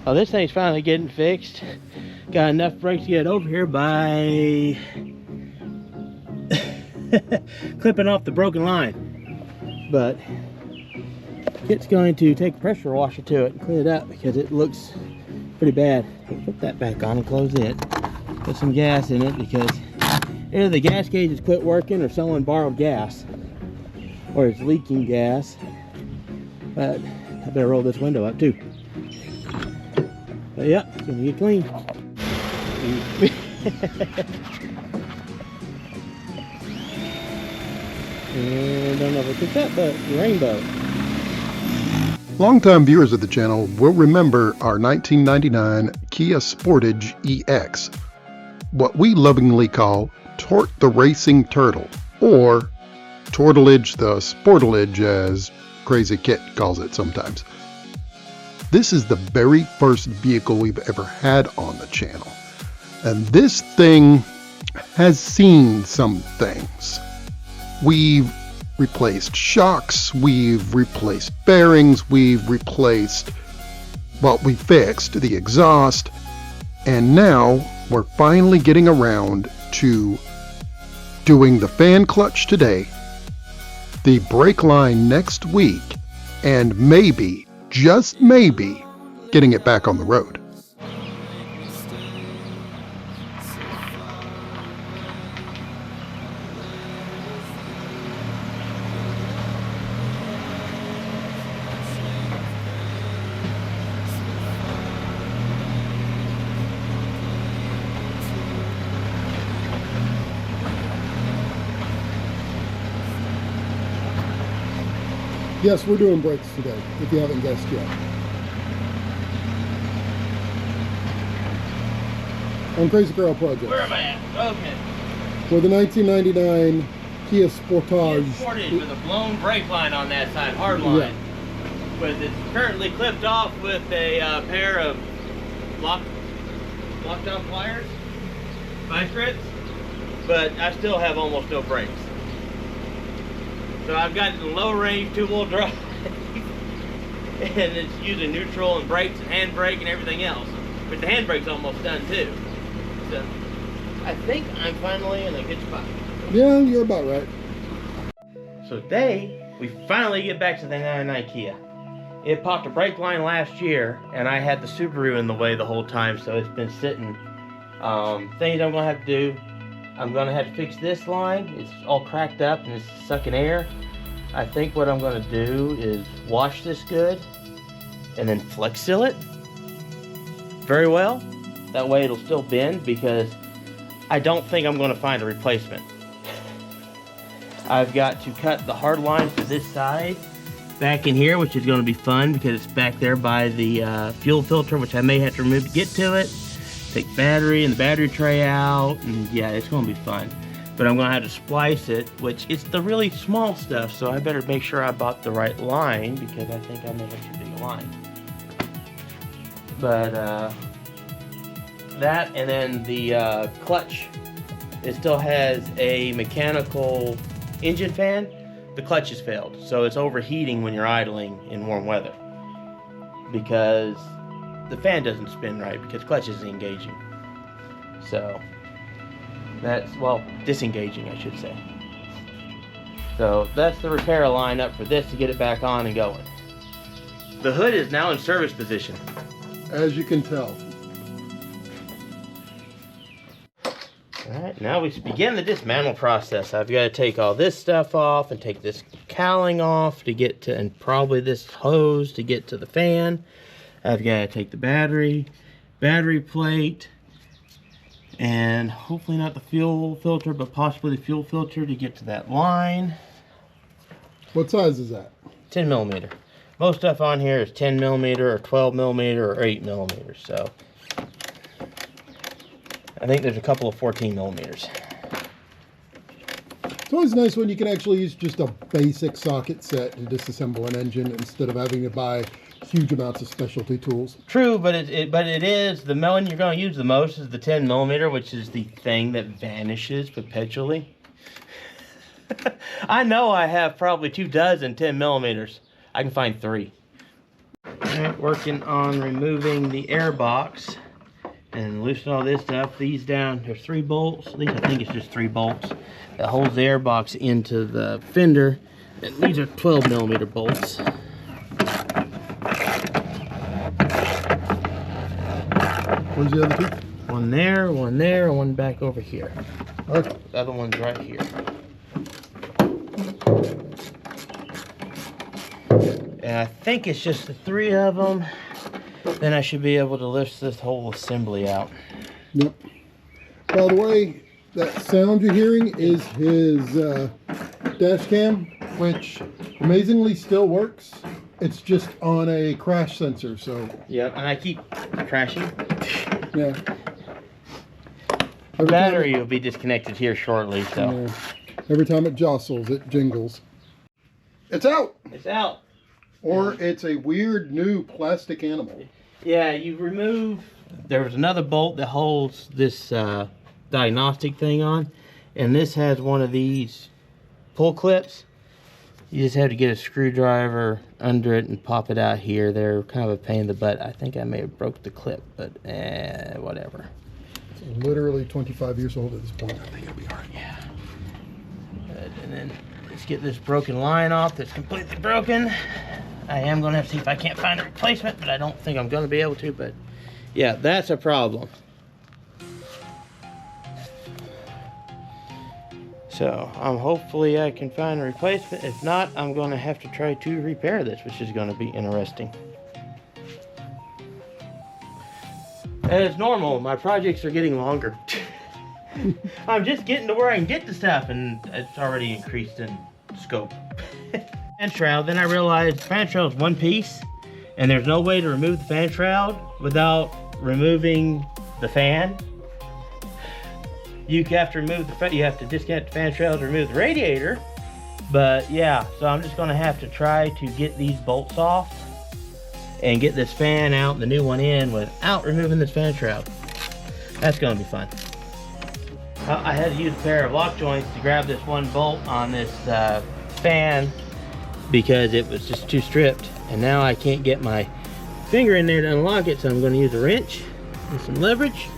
Oh, this thing's finally getting fixed. Got enough brakes to get over here by clipping off the broken line. But it's going to take a pressure washer to it and clean it up because it looks pretty bad. Put that back on and close it. Put some gas in it because either the gas gauge has quit working or someone borrowed gas. Or it's leaking gas. But I better roll this window up too. But yeah, it's gonna get clean. And don't know if it's that, but rainbow. Longtime viewers of the channel will remember our 1999 Kia Sportage EX, what we lovingly call Tort the Racing Turtle, or Tortlage the Sportlage as Crazy Kit calls it sometimes. This is the very first vehicle we've ever had on the channel, and this thing has seen some things. We've replaced shocks, we've replaced bearings, we fixed the exhaust, and now we're finally getting around to doing the fan clutch today, the brake line next week, and maybe, just maybe, getting it back on the road. Yes, we're doing brakes today, if you haven't guessed yet. On Crazy Girl Project. Where am I at? Okay. For the 1999 Kia Sportage. Sportage with a blown brake line on that side, hard line. Yeah. But it's currently clipped off with a pair of lockdown pliers, vice grips, but I still have almost no brakes. So I've got the low range 2-wheel drive and it's using neutral and brakes and handbrake and everything else. But the handbrake's almost done too. So I think I'm finally in a good spot. Yeah, you're about right. So today, we finally get back to the 99 Kia. It popped a brake line last year and I had the Subaru in the way the whole time, so it's been sitting. Things I'm gonna have to do, I'm gonna have to fix this line. It's all cracked up and it's sucking air. I think what I'm gonna do is wash this good and then flex seal it very well. That way it'll still bend, because I don't think I'm gonna find a replacement. I've got to cut the hard line for this side back in here, which is gonna be fun because it's back there by the fuel filter, which I may have to remove to get to it. Take battery and the battery tray out, and yeah, it's gonna be fun. But I'm gonna have to splice it, which is the really small stuff, so I better make sure I bought the right line, because I think I may have too big a line. But that, and then the clutch, it still has a mechanical engine fan. The clutch has failed, so it's overheating when you're idling in warm weather, because the fan doesn't spin right because clutch isn't engaging. So that's, well, disengaging, I should say. So that's the repair lineup for this to get it back on and going. The hood is now in service position, as you can tell. Alright, now we begin the dismantle process. I've got to take all this stuff off and take this cowling off to get to, and probably this hose to get to the fan. I've got to take the battery plate, and hopefully not the fuel filter, but possibly the fuel filter to get to that line. What size is that? 10 millimeter. Most stuff on here is 10 millimeter or 12 millimeter or 8 millimeters. So I think there's a couple of 14 millimeters. It's always nice when you can actually use just a basic socket set to disassemble an engine instead of having to buy huge amounts of specialty tools. True, but it is the one you're going to use the most is the 10 millimeter, which is the thing that vanishes perpetually. I know I have probably 24 10 millimeters. I can find 3. Alright, working on removing the air box and loosen all this stuff. These down, there's 3 bolts. These, I think it's just 3 bolts that holds the air box into the fender. And these are 12mm bolts. Where's the other 2? One there, and one back over here. Okay. The other one's right here. And I think it's just the 3 of them. Then I should be able to lift this whole assembly out. Yep. By the way, that sound you're hearing is his dash cam, which amazingly still works. It's just on a crash sensor, so. Yep, and I keep crashing. Yeah. The battery will be disconnected here shortly, so. Yeah. Every time it jostles, it jingles. It's out! It's out. Or it's a weird new plastic animal. Yeah, you remove, there was another bolt that holds this diagnostic thing on, and this has one of these pull clips. You just have to get a screwdriver under it and pop it out here. They're kind of a pain in the butt. I think I may have broke the clip, but whatever. It's literally 25 years old at this point. I think it'll be all right. Yeah. Good. And then let's get this broken line off that's completely broken. I am going to have to see if I can't find a replacement, but I don't think I'm going to be able to. But yeah, that's a problem. So hopefully I can find a replacement. If not, I'm going to have to try to repair this, which is going to be interesting. As normal, my projects are getting longer. I'm just getting to where I can get the stuff, and it's already increased in scope. Fan shroud, then I realized fan shroud is one piece, and there's no way to remove the fan shroud without removing the fan. You have to remove the you have to disconnect the fan shroud to remove the radiator. But yeah, so I'm just going to have to try to get these bolts off and get this fan out, the new one in, without removing this fan shroud. That's going to be fun. I had to use a pair of lock joints to grab this one bolt on this fan because it was just too stripped, and now I can't get my finger in there to unlock it, so I'm going to use a wrench and some leverage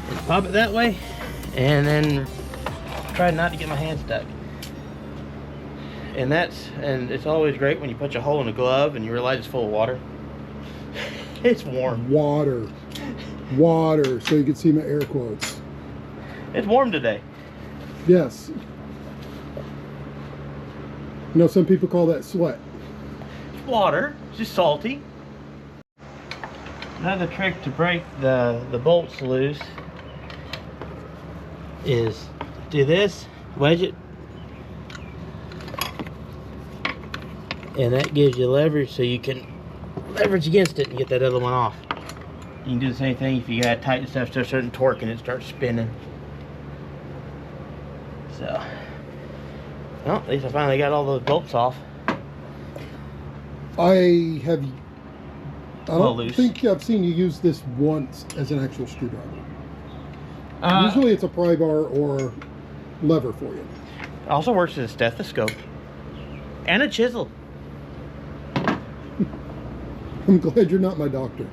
and pop it that way, and then try not to get my hand stuck. And it's always great when you punch a hole in a glove and you realize it's full of water. It's warm. Water, so you can see my air quotes. It's warm today. Yes. You know, some people call that sweat. It's water, it's just salty. Another trick to break the bolts loose is do this, wedge it, and that gives you leverage so you can leverage against it and get that other one off. You can do the same thing if you gotta tighten stuff to a certain torque and it starts spinning. So, well, at least I finally got all those bolts off. I don't think I've seen you use this once as an actual screwdriver. Usually it's a pry bar or lever for you. It also works as a stethoscope and a chisel. I'm glad you're not my doctor.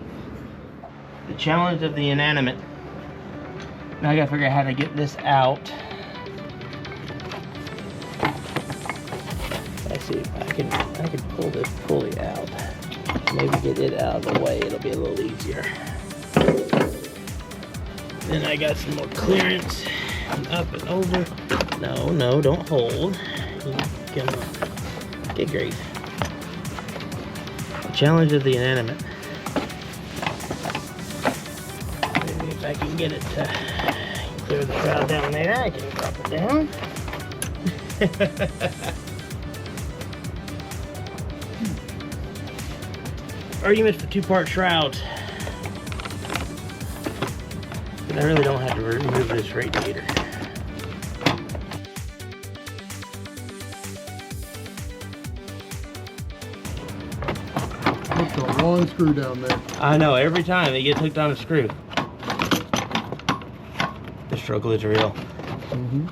The challenge of the inanimate. Now I gotta figure out how to get this out. Let's see if I can pull this pulley out. Maybe get it out of the way, it'll be a little easier. Then I got some more clearance. Up and over. No, don't hold. Come on. Get grief. The challenge of the inanimate. Maybe if I can get it to clear the shroud down there, I can drop it down. Arguments for two-part shrouds. But I really don't have to remove this radiator. Hooked a long screw down there. I know, every time it gets hooked on a screw. The struggle is real. Mm-hmm.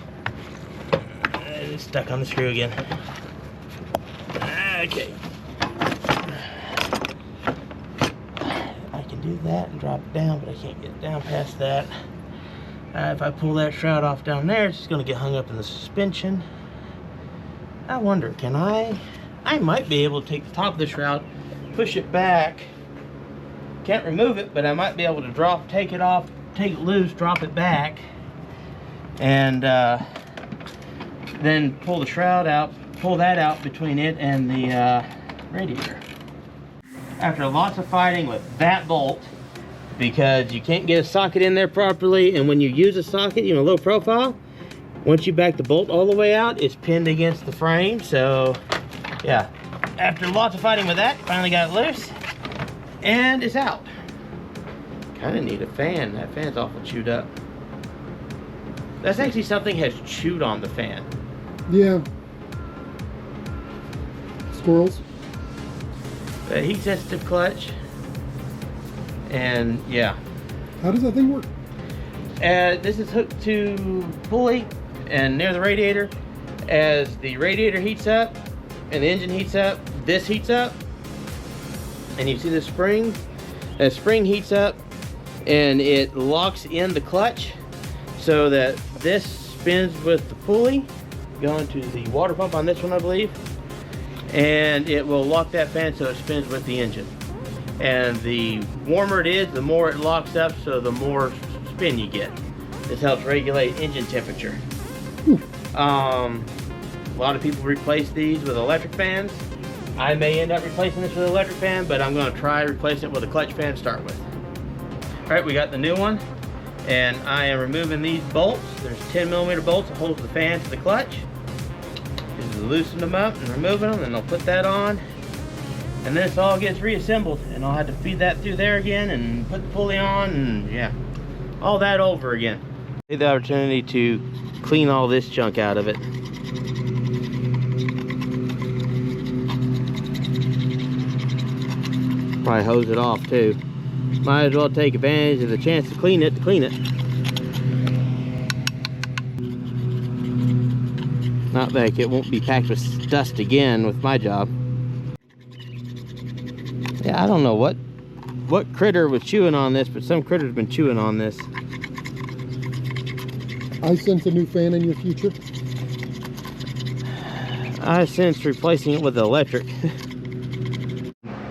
It's stuck on the screw again. Okay. I can do that and drop it down, but I can't get down past that. If I pull that shroud off down there, it's just going to get hung up in the suspension. I wonder, can I might be able to take the top of the shroud, push it back. Can't remove it, but I might be able to take it off, take it loose, drop it back, and then pull the shroud out, pull that out between it and the radiator. After lots of fighting with that bolt, because you can't get a socket in there properly, and when you use a socket, you know, low profile, once you back the bolt all the way out, it's pinned against the frame. So yeah, after lots of fighting with that, finally got it loose, and it's out. Kind of need a fan. That fan's awful chewed up. That's actually something has chewed on the fan. Yeah. Squirrels. But heat sensitive clutch. And yeah. How does that thing work? This is hooked to pulley and near the radiator. As the radiator heats up and the engine heats up, this heats up. And you see the spring? The spring heats up and it locks in the clutch so that this spins with the pulley going to the water pump on this one, I believe, and it will lock that fan so it spins with the engine. And the warmer it is, the more it locks up, so the more spin you get. This helps regulate engine temperature. A lot of people replace these with electric fans. I may end up replacing this with an electric fan, but I'm going to try replacing it with a clutch fan to start with. Alright, we got the new one, and I am removing these bolts. There's 10mm bolts that hold the fan to the clutch. Just loosen them up and removing them, and I'll put that on. And this all gets reassembled, and I'll have to feed that through there again and put the pulley on, and yeah, all that over again. Take the opportunity to clean all this junk out of it. Probably hose it off too. Might as well take advantage of the chance to clean it. Not like it won't be packed with dust again with my job. Yeah, I don't know what critter was chewing on this, but some critter's been chewing on this. I sense a new fan in your future. I sense replacing it with electric.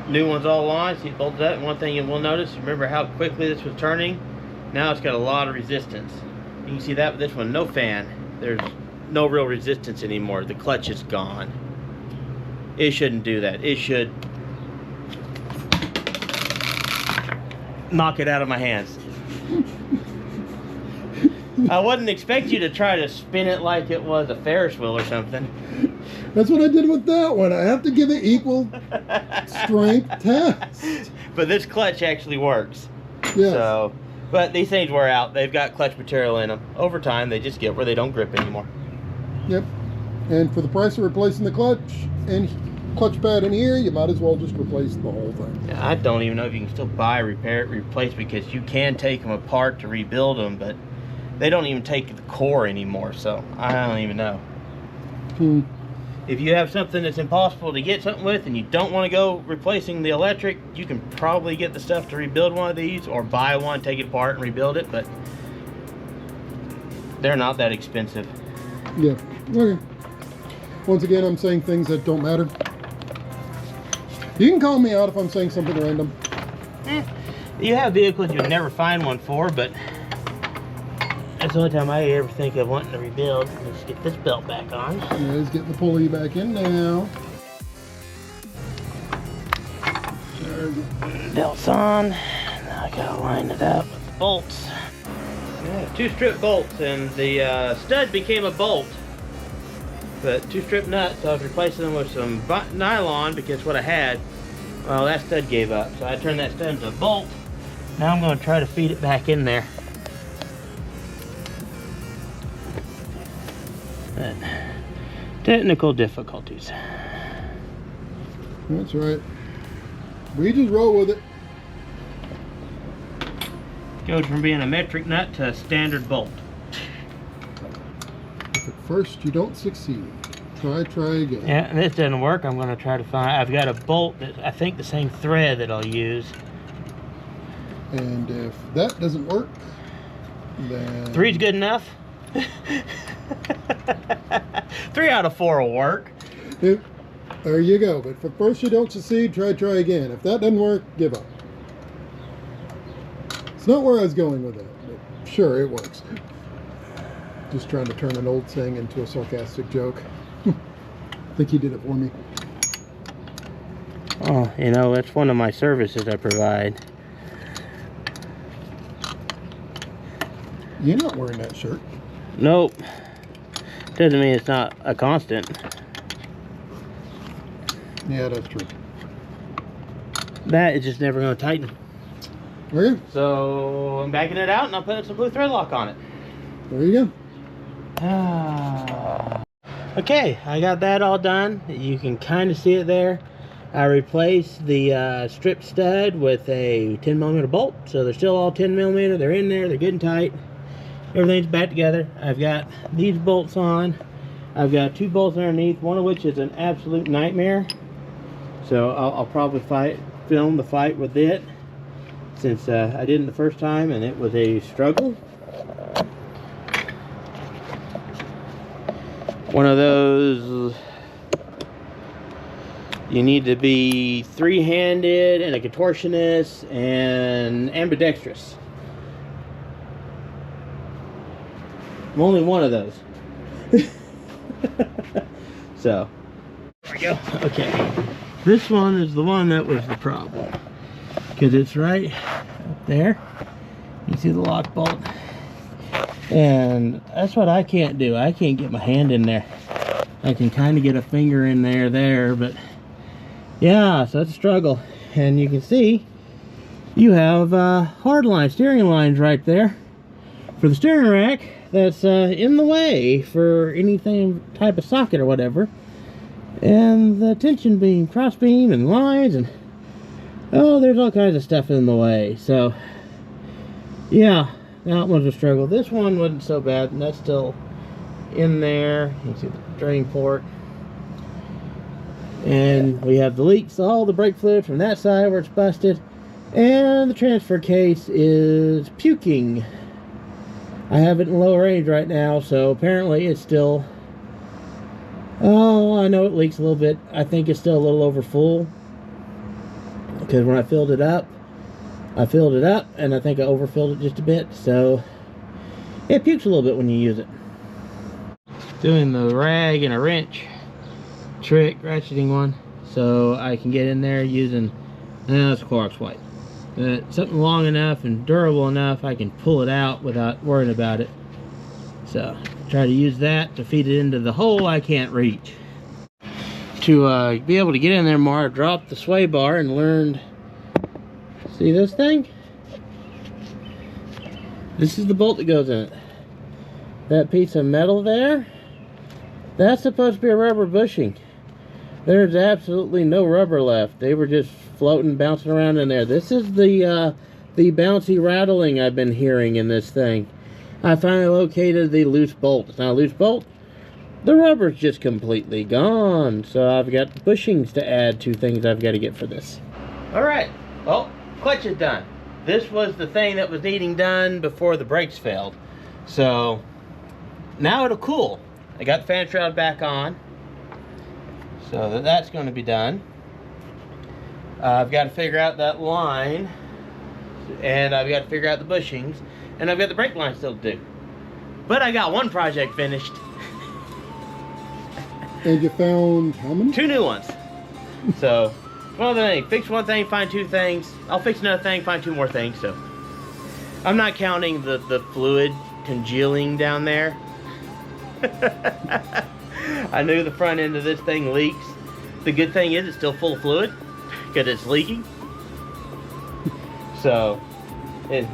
New one's all on, see it bolted up. One thing you will notice, remember how quickly this was turning? Now it's got a lot of resistance. You can see that with this one, no fan. There's no real resistance anymore. The clutch is gone. It shouldn't do that. It should knock it out of my hands. I wouldn't expect you to try to spin it like it was a Ferris wheel or something. That's what I did with that one. I have to give it equal strength test. But this clutch actually works. Yes. So, but these things wear out. They've got clutch material in them. Over time, they just get where they don't grip anymore. Yep. And for the price of replacing the clutch and clutch pad in here, you might as well just replace the whole thing. Yeah, I don't even know if you can still buy, repair, replace, because you can take them apart to rebuild them, but they don't even take the core anymore, so I don't even know. If you have something that's impossible to get something with and you don't want to go replacing the electric, you can probably get the stuff to rebuild one of these, or buy one, take it apart and rebuild it, but they're not that expensive. Yeah. Okay. Once again, I'm saying things that don't matter. You can call me out if I'm saying something random. You have vehicles you'll never find one for, but that's the only time I ever think of wanting to rebuild. Let's get this belt back on. Yeah, let's get the pulley back in now. Belt's on. Now I gotta line it up with the bolts. Yeah, 2 strip bolts, and the stud became a bolt. But 2 strip nuts, so I was replacing them with some nylon because what I had, well, that stud gave up. So I turned that stud into a bolt. Now I'm going to try to feed it back in there. But technical difficulties. That's right. We just roll with it. Goes from being a metric nut to a standard bolt. If at first you don't succeed. Try again. Yeah, and this didn't work. I'm going to try to find, I've got a bolt that I think the same thread that I'll use. And if that doesn't work, then 3's good enough. 3 out of 4 will work. There you go. But if first you don't succeed, try again. If that doesn't work, give up. It's not where I was going with that, but sure, it works. Just trying to turn an old saying into a sarcastic joke. I think he did it for me. Oh, you know, that's one of my services I provide. You're not wearing that shirt. Nope. Doesn't mean it's not a constant. Yeah, that's true. That is just never going to tighten. Okay. So I'm backing it out and I'll put some blue thread lock on it. There you go. Okay, I got that all done. You can kind of see it there. I replaced the strip stud with a 10mm bolt, so they're still all 10mm. They're in there, they're good and tight. Everything's back together. I've got these bolts on. I've got 2 bolts underneath, one of which is an absolute nightmare. So I'll probably film the fight with it, since I didn't the first time and it was a struggle. One of those, you need to be 3-handed and a contortionist and ambidextrous. I'm only one of those. So, there we go. Okay. This one is the one that was the problem, because it's right up there. You see the lock bolt? And that's what I can't do. I can't get my hand in there. I can kind of get a finger in there, but yeah, so it's a struggle. And you can see you have hard lines, steering lines right there for the steering rack that's in the way for anything type of socket or whatever. And the tension beam, cross beam, and lines, and oh, there's all kinds of stuff in the way. So yeah, that was a struggle. This one wasn't so bad, and that's still in there. You can see the drain port. And we have the leaks, all the brake fluid from that side where it's busted. And the transfer case is puking. I have it in low range right now, so apparently it's still... Oh, I know it leaks a little bit. I think it's still a little over full. Because when I filled it up, and I think I overfilled it just a bit, so it pukes a little bit when you use it. Doing the rag and a wrench trick, ratcheting one, so I can get in there using, it's Clorox wipe. Something long enough and durable enough I can pull it out without worrying about it. So try to use that to feed it into the hole I can't reach. To be able to get in there more, I dropped the sway bar and learned. See this thing? This is the bolt that goes in it. That piece of metal there, that's supposed to be a rubber bushing. There's absolutely no rubber left. They were just floating, bouncing around in there. This is the bouncy rattling I've been hearing in this thing. I finally located the loose bolt. It's not a loose bolt. The rubber's just completely gone. So I've got bushings to add to things I've got to get for this. Alright, well, clutch is done. This was the thing that was needing done before the brakes failed. So now it'll cool. I got the fan shroud back on, so that's going to be done. I've got to figure out that line, and I've got to figure out the bushings, and I've got the brake line still to do. But I got one project finished. And you found how many? 2 new ones. So one other thing, fix one thing, find 2 things. I'll fix another thing, find 2 more things. So I'm not counting the fluid congealing down there. I knew the front end of this thing leaks. The good thing is it's still full of fluid because it's leaking. So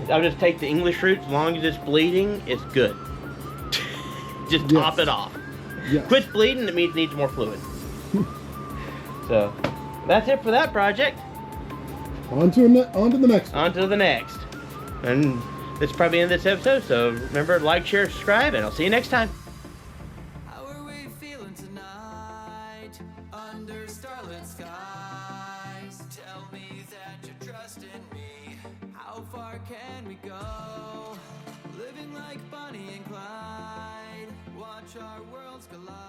I'll just take the English route. As long as it's bleeding, it's good. Just top it off. Yes. Quits bleeding, it means it needs more fluid. So that's it for that project. On to the next one. On to the next. And this is probably the end of this episode, so remember, like, share, subscribe, and I'll see you next time. How are we feeling tonight? far can we go? Living like Bonnie and Clyde, watch our worlds collide.